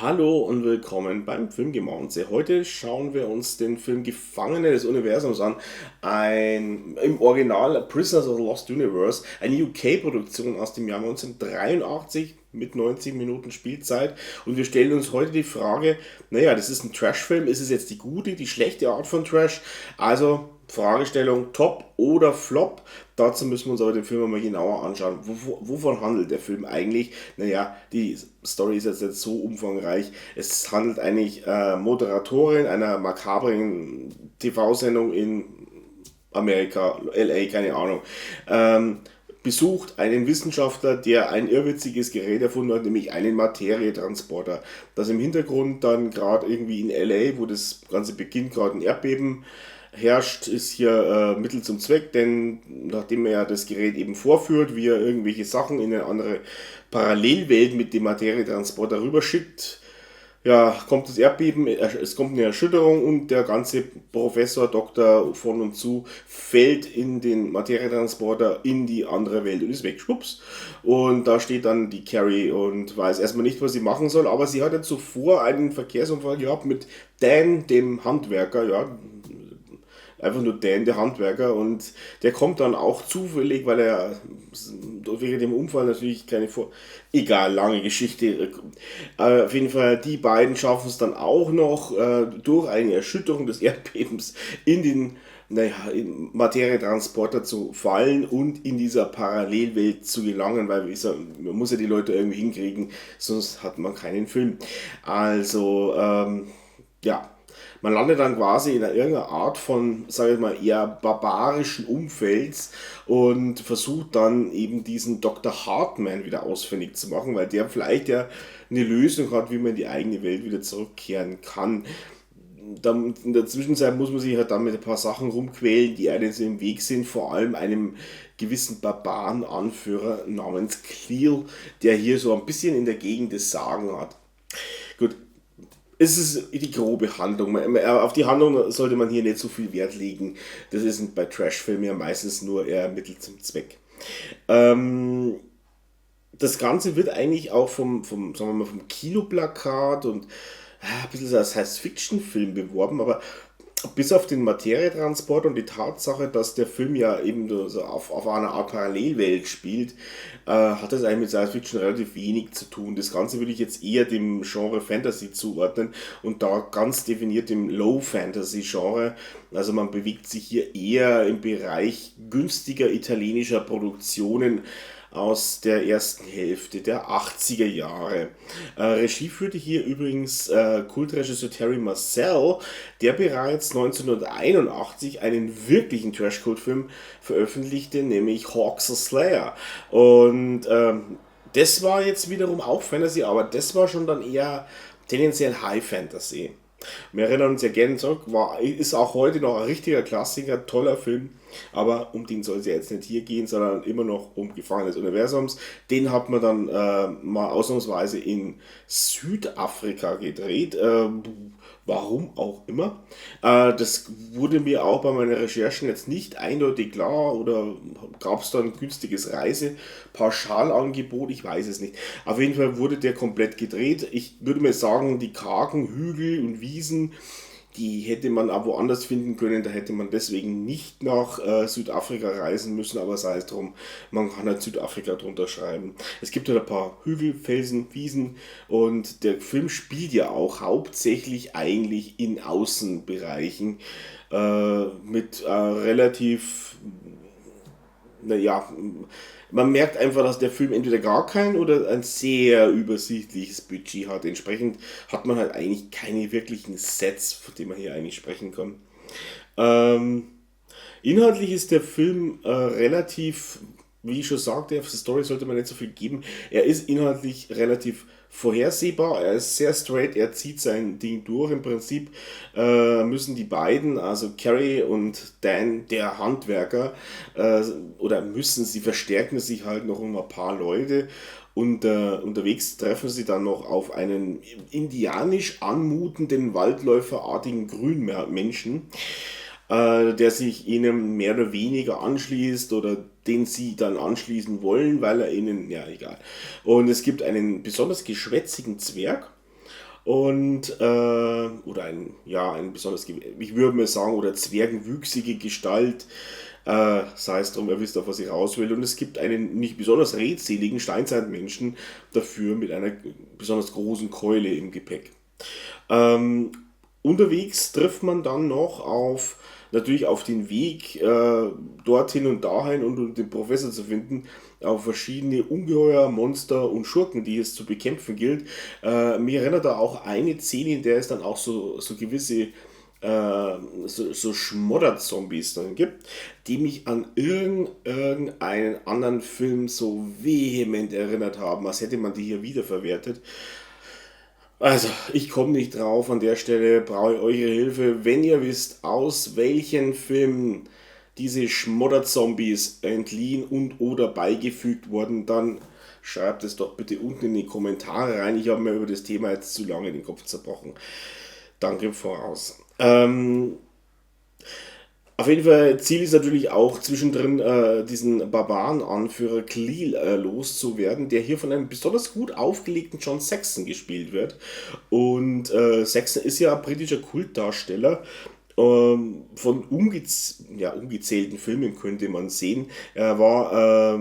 Hallo und willkommen beim Filmgemaunze. Heute schauen wir uns den Film Gefangene des Universums an. Im Original Prisoners of the Lost Universe, eine UK-Produktion aus dem Jahr 1983 mit 90 Minuten Spielzeit. Und wir stellen uns heute die Frage, naja, das ist ein Trash-Film, ist es jetzt die gute, die schlechte Art von Trash? Also Fragestellung Top oder Flop. Dazu müssen wir uns aber den Film mal genauer anschauen. Wovon handelt der Film eigentlich? Naja, die Story ist jetzt nicht so umfangreich. Es handelt eigentlich Moderatorin einer makabren TV-Sendung in Amerika, LA, keine Ahnung. Besucht einen Wissenschaftler, der ein irrwitziges Gerät erfunden hat, nämlich einen Materietransporter. Das im Hintergrund dann gerade irgendwie in LA, wo das Ganze beginnt, gerade ein Erdbeben herrscht, ist hier Mittel zum Zweck, denn nachdem er das Gerät eben vorführt, wie er irgendwelche Sachen in eine andere Parallelwelt mit dem Materietransporter rüberschickt, ja, kommt das Erdbeben, es kommt eine Erschütterung und der ganze Professor, Doktor von und zu fällt in den Materietransporter in die andere Welt und ist weg, schwupps. Und da steht dann die Carrie und weiß erstmal nicht, was sie machen soll, aber sie hat ja zuvor einen Verkehrsunfall gehabt mit Dan, dem Handwerker, ja, einfach nur Dan, der Handwerker, und der kommt dann auch zufällig, weil er wegen dem Unfall natürlich keine Vor... Egal, lange Geschichte. Auf jeden Fall, die beiden schaffen es dann auch noch durch eine Erschütterung des Erdbebens in den in Materietransporter zu fallen und in dieser Parallelwelt zu gelangen, weil wie gesagt, man muss ja die Leute irgendwie hinkriegen, sonst hat man keinen Film. Also, ja, man landet dann quasi in irgendeiner Art von, sage ich mal, eher barbarischen Umfelds und versucht dann eben diesen Dr. Hartman wieder ausfindig zu machen, weil der vielleicht ja eine Lösung hat, wie man in die eigene Welt wieder zurückkehren kann. Dann, in der Zwischenzeit muss man sich halt dann mit ein paar Sachen rumquälen, die einem so im Weg sind, vor allem einem gewissen Barbaren-Anführer namens Cleel, der hier so ein bisschen in der Gegend des Sagen hat. Gut, es ist die grobe Handlung. Auf die Handlung sollte man hier nicht so viel Wert legen. Das ist bei Trash-Filmen ja meistens nur eher Mittel zum Zweck. Ähm, Das Ganze wird eigentlich auch sagen wir mal, vom Kinoplakat und ein bisschen als Science-Fiction-Film beworben, aber bis auf den Materietransport und die Tatsache, dass der Film ja eben so auf einer Art Parallelwelt spielt, hat das eigentlich mit Science Fiction relativ wenig zu tun. Das Ganze würde ich jetzt eher dem Genre Fantasy zuordnen und da ganz definiert dem Low Fantasy Genre. Also man bewegt sich hier eher im Bereich günstiger italienischer Produktionen aus der ersten Hälfte der 80er Jahre. Regie führte hier übrigens Kultregisseur Terry Marcel, der bereits 1981 einen wirklichen Trash-Cult-Film veröffentlichte, nämlich Hawks the Slayer. Und das war jetzt wiederum auch Fantasy, aber das war schon dann eher tendenziell High Fantasy. Wir erinnern uns ja gerne zurück, ist auch heute noch ein richtiger Klassiker, toller Film, aber um den soll es ja jetzt nicht hier gehen, sondern immer noch um Gefangen des Universums. Den hat man dann mal ausnahmsweise in Südafrika gedreht, warum auch immer. Das wurde mir auch bei meinen Recherchen jetzt nicht eindeutig klar oder gab es da ein günstiges Reisepauschalangebot, ich weiß es nicht. Auf jeden Fall wurde der komplett gedreht. Ich würde mal sagen, die kargen Hügel und Wiesen, die hätte man auch woanders finden können, da hätte man deswegen nicht nach Südafrika reisen müssen, aber sei es drum, man kann halt Südafrika drunter schreiben. Es gibt halt ein paar Hügel, Felsen, Wiesen und der Film spielt ja auch hauptsächlich eigentlich in Außenbereichen mit relativ, naja, man merkt einfach, dass der Film entweder gar kein oder ein sehr übersichtliches Budget hat. Entsprechend hat man halt eigentlich keine wirklichen Sets, von denen man hier eigentlich sprechen kann. Ähm, Inhaltlich ist der Film relativ, wie ich schon sagte, auf die Story sollte man nicht so viel geben. Er ist inhaltlich relativ vorhersehbar, er ist sehr straight, er zieht sein Ding durch. Im Prinzip müssen die beiden, also Carrie und Dan, der Handwerker, oder müssen, sie verstärken sich halt noch um ein paar Leute. Und unterwegs treffen sie dann noch auf einen indianisch anmutenden, waldläuferartigen Grünmenschen, der sich ihnen mehr oder weniger anschließt oder den sie dann anschließen wollen, weil er ihnen, ja egal. Und es gibt einen besonders geschwätzigen Zwerg, und oder ein besonders, ich würde mal sagen, oder zwergenwüchsige Gestalt, sei es drum, ihr wisst auf was ich raus will. Und es gibt einen nicht besonders redseligen Steinzeitmenschen dafür mit einer besonders großen Keule im Gepäck. Ähm, Unterwegs trifft man dann noch natürlich auf den Weg dorthin und dahin und um den Professor zu finden, auf verschiedene Ungeheuer, Monster und Schurken, die es zu bekämpfen gilt. Mir erinnert da auch eine Szene, in der es dann auch so gewisse so Schmodder-Zombies dann gibt, die mich an irgendeinen anderen Film so vehement erinnert haben, als hätte man die hier wiederverwertet. Also, ich komme nicht drauf. An der Stelle brauche ich eure Hilfe. Wenn ihr wisst, aus welchen Filmen diese Schmodder-Zombies entliehen und oder beigefügt wurden, dann schreibt es doch bitte unten in die Kommentare rein. Ich habe mir über das Thema jetzt zu lange den Kopf zerbrochen. Danke im Voraus. Auf jeden Fall, Ziel ist natürlich auch zwischendrin diesen Barbaren-Anführer Cleel loszuwerden, der hier von einem besonders gut aufgelegten John Saxon gespielt wird. Und Saxon ist ja ein britischer Kultdarsteller. Von ungezählten Filmen könnte man sehen. Er war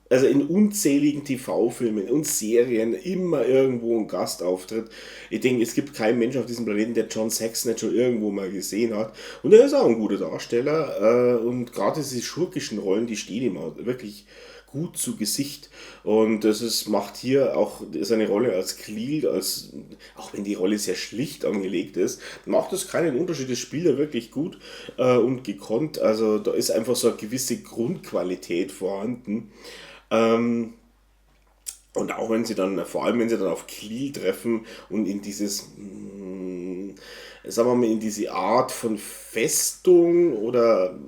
also in unzähligen TV-Filmen und Serien immer irgendwo ein Gastauftritt. Ich denke, es gibt keinen Mensch auf diesem Planeten, der John Saxon nicht schon irgendwo mal gesehen hat. Und er ist auch ein guter Darsteller. Und gerade diese schurkischen Rollen, die stehen ihm auch wirklich gut zu Gesicht. Und macht hier auch seine Rolle als Cleel, auch wenn die Rolle sehr schlicht angelegt ist, macht es keinen Unterschied. Das spielt er wirklich gut und gekonnt. Also da ist einfach so eine gewisse Grundqualität vorhanden. Ähm, und auch wenn sie dann, vor allem wenn sie dann auf Cleel treffen und in sagen wir mal, in diese Art von Festung oder,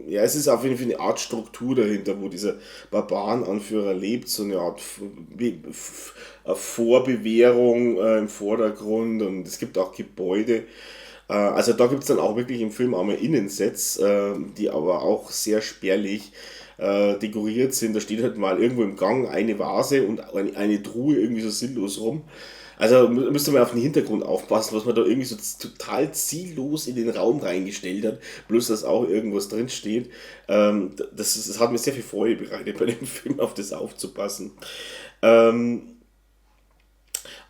ja, es ist auf jeden Fall eine Art Struktur dahinter, wo dieser Barbarenanführer lebt, so eine Art Vorbewährung im Vordergrund und es gibt auch Gebäude. Also da gibt es dann auch wirklich im Film einmal Innensets, die aber auch sehr spärlich dekoriert sind. Da steht halt mal irgendwo im Gang eine Vase und eine Truhe irgendwie so sinnlos rum. Also müsste man auf den Hintergrund aufpassen, was man da irgendwie so total ziellos in den Raum reingestellt hat, bloß dass auch irgendwas drin steht. Das hat mir sehr viel Freude bereitet, bei dem Film auf das aufzupassen. Ähm,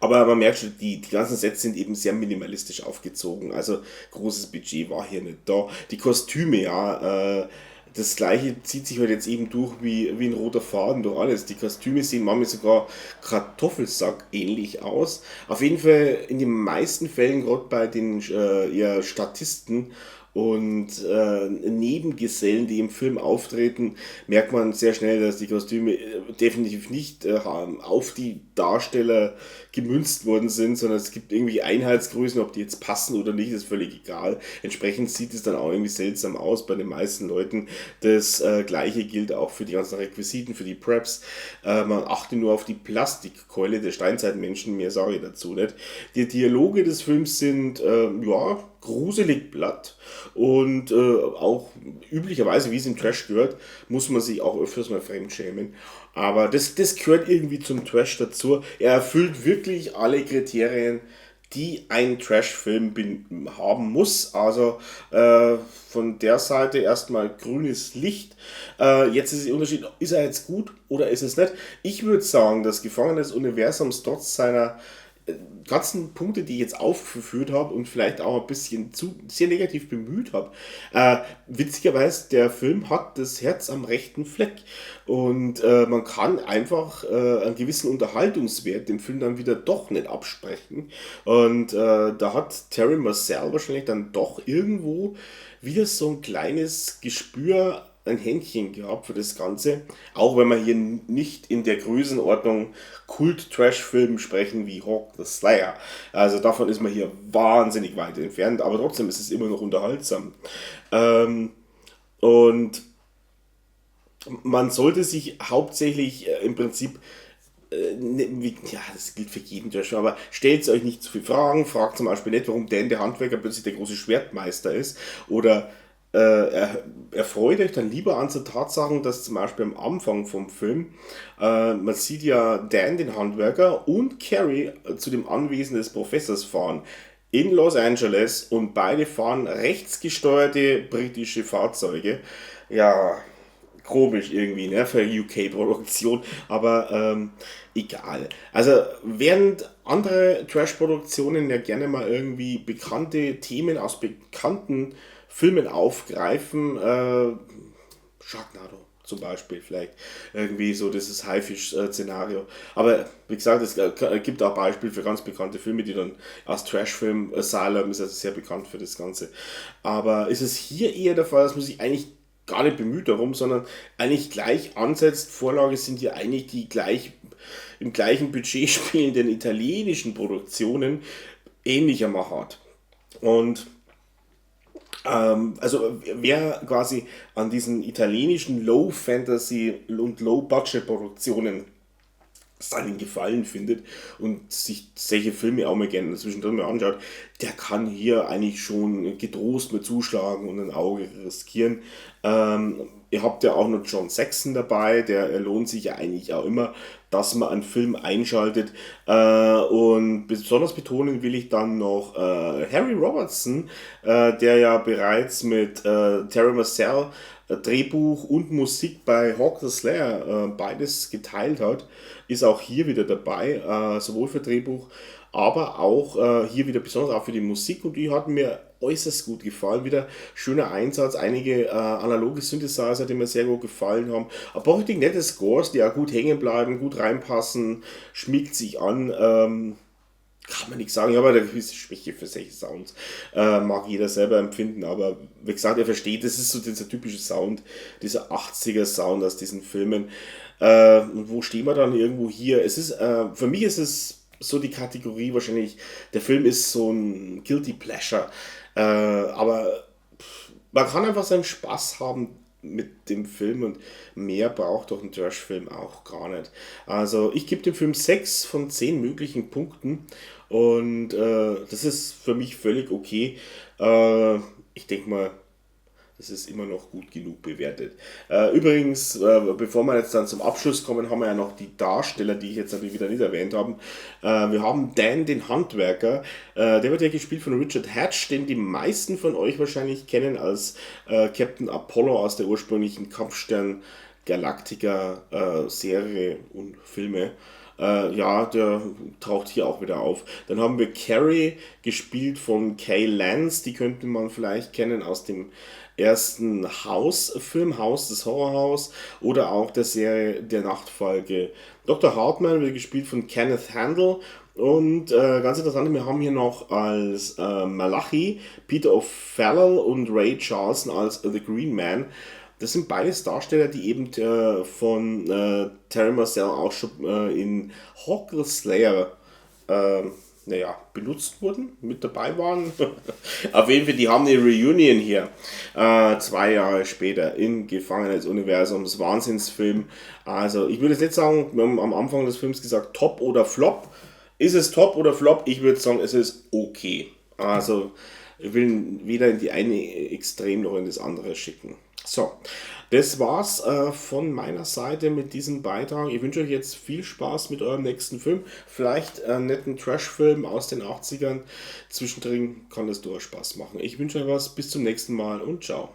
aber man merkt schon, die ganzen Sets sind eben sehr minimalistisch aufgezogen. Also großes Budget war hier nicht da. Die Kostüme, ja, das gleiche zieht sich halt jetzt eben durch wie ein roter Faden durch alles. Die Kostüme sehen manchmal sogar Kartoffelsack ähnlich aus. Auf jeden Fall in den meisten Fällen, gerade bei den eher Statisten und Nebengesellen, die im Film auftreten, merkt man sehr schnell, dass die Kostüme definitiv nicht auf die Darsteller gemünzt worden sind, sondern es gibt irgendwie Einheitsgrößen, ob die jetzt passen oder nicht, ist völlig egal. Entsprechend sieht es dann auch irgendwie seltsam aus bei den meisten Leuten. Das gleiche gilt auch für die ganzen Requisiten, für die Preps. Man achte nur auf die Plastikkeule der Steinzeitmenschen, mehr sage ich dazu nicht. Die Dialoge des Films sind, ja, gruselig platt und auch üblicherweise, wie es im Trash gehört, muss man sich auch öfters mal fremdschämen. Aber das gehört irgendwie zum Trash dazu. Er erfüllt wirklich alle Kriterien, die ein Trash-Film haben muss. Also von der Seite erstmal grünes Licht. Jetzt ist der Unterschied, ist er jetzt gut oder ist es nicht? Ich würde sagen, das Gefangene des Universums trotz seiner ganzen Punkte, die ich jetzt aufgeführt habe und vielleicht auch ein bisschen zu sehr negativ bemüht habe. Witzigerweise, der Film hat das Herz am rechten Fleck und man kann einfach einen gewissen Unterhaltungswert dem Film dann wieder doch nicht absprechen. Und da hat Terry Marcel wahrscheinlich dann doch irgendwo wieder so ein kleines Gespür, ein Händchen gehabt für das Ganze. Auch wenn wir hier nicht in der Größenordnung Kult-Trash-Film sprechen wie Hawk the Slayer. Also davon ist man hier wahnsinnig weit entfernt, aber trotzdem ist es immer noch unterhaltsam. Und man sollte sich hauptsächlich im Prinzip ja, das gilt für jeden Trash, aber stellt euch nicht zu viele Fragen. Fragt zum Beispiel nicht, warum Dan der Handwerker plötzlich der große Schwertmeister ist. Oder erfreut euch dann lieber an so Tatsachen, dass zum Beispiel am Anfang vom Film, man sieht ja Dan, den Handwerker, und Carrie zu dem Anwesen des Professors fahren in Los Angeles und beide fahren rechtsgesteuerte britische Fahrzeuge. Ja, komisch irgendwie, ne, für UK-Produktion, aber egal. Also, während andere Trash-Produktionen ja gerne mal irgendwie bekannte Themen aus bekannten Filmen aufgreifen, Sharknado zum Beispiel, vielleicht irgendwie so dieses Haifisch-Szenario. Aber wie gesagt, es gibt auch Beispiele für ganz bekannte Filme, die dann als Trash-Film, Asylum ist also sehr bekannt für das Ganze. Aber ist es hier eher der Fall, dass man sich eigentlich gar nicht bemüht darum, sondern eigentlich gleich ansetzt. Vorlage sind ja eigentlich die gleich im gleichen Budget spielenden italienischen Produktionen ähnlicher Machart. Und also wer quasi an diesen italienischen Low-Fantasy und Low-Budget-Produktionen seinen Gefallen findet und sich solche Filme auch mal gerne zwischendrin mal anschaut, der kann hier eigentlich schon getrost mit zuschlagen und ein Auge riskieren. Ihr habt ja auch noch John Saxon dabei, der lohnt sich ja eigentlich auch immer, dass man einen Film einschaltet. Und besonders betonen will ich dann noch Harry Robertson, der ja bereits mit Terry Marcel Drehbuch und Musik bei Hawk the Slayer beides geteilt hat, ist auch hier wieder dabei, sowohl für Drehbuch, aber auch hier wieder besonders auch für die Musik, und die hat mir äußerst gut gefallen. Wieder schöner Einsatz, einige analoge Synthesizer, die mir sehr gut gefallen haben. Aber auch richtig nette Scores, die auch gut hängen bleiben, gut reinpassen, schmiegt sich an. Kann man nichts sagen, ich habe eine gewisse Schwäche für solche Sounds. Mag jeder selber empfinden, aber wie gesagt, er versteht, das ist so dieser typische Sound, dieser 80er Sound aus diesen Filmen. Und wo stehen wir dann irgendwo hier? Es ist, für mich ist es so die Kategorie wahrscheinlich, der Film ist so ein Guilty Pleasure. Aber man kann einfach seinen Spaß haben mit dem Film, und mehr braucht doch ein Trash-Film auch gar nicht. Also ich gebe dem Film 6 von 10 möglichen Punkten, und das ist für mich völlig okay. Ich denke mal, das ist immer noch gut genug bewertet. Übrigens, bevor wir jetzt dann zum Abschluss kommen, haben wir ja noch die Darsteller, die ich jetzt natürlich wieder nicht erwähnt habe. Wir haben Dan, den Handwerker. Der wird ja gespielt von Richard Hatch, den die meisten von euch wahrscheinlich kennen als Captain Apollo aus der ursprünglichen Kampfstern Galactica Serie und Filme. Ja, der taucht hier auch wieder auf. Dann haben wir Carrie, gespielt von Kay Lance, die könnte man vielleicht kennen aus dem ersten House-Film, Haus, das Horrorhaus, oder auch der Serie Der Nachtfalke. Dr. Hartman wird gespielt von Kenneth Handel. Und ganz interessant, wir haben hier noch als Malachi Peter O'Farrell und Ray Charlson als The Green Man. Das sind beides Darsteller, die eben von Terry Marcel auch schon in Hawk the Slayer benutzt wurden, mit dabei waren. Auf jeden Fall, die haben eine Reunion hier, 2 Jahre später, im Gefangenen des Universums, Wahnsinnsfilm. Also ich würde jetzt nicht sagen, wir haben am Anfang des Films gesagt, Top oder Flop. Ist es Top oder Flop? Ich würde sagen, es ist okay. Also ich will weder in die eine Extrem noch in das andere schicken. So, das war's von meiner Seite mit diesem Beitrag. Ich wünsche euch jetzt viel Spaß mit eurem nächsten Film. Vielleicht einen netten Trash-Film aus den 80ern. Zwischendrin kann das durchaus Spaß machen. Ich wünsche euch was, bis zum nächsten Mal und ciao.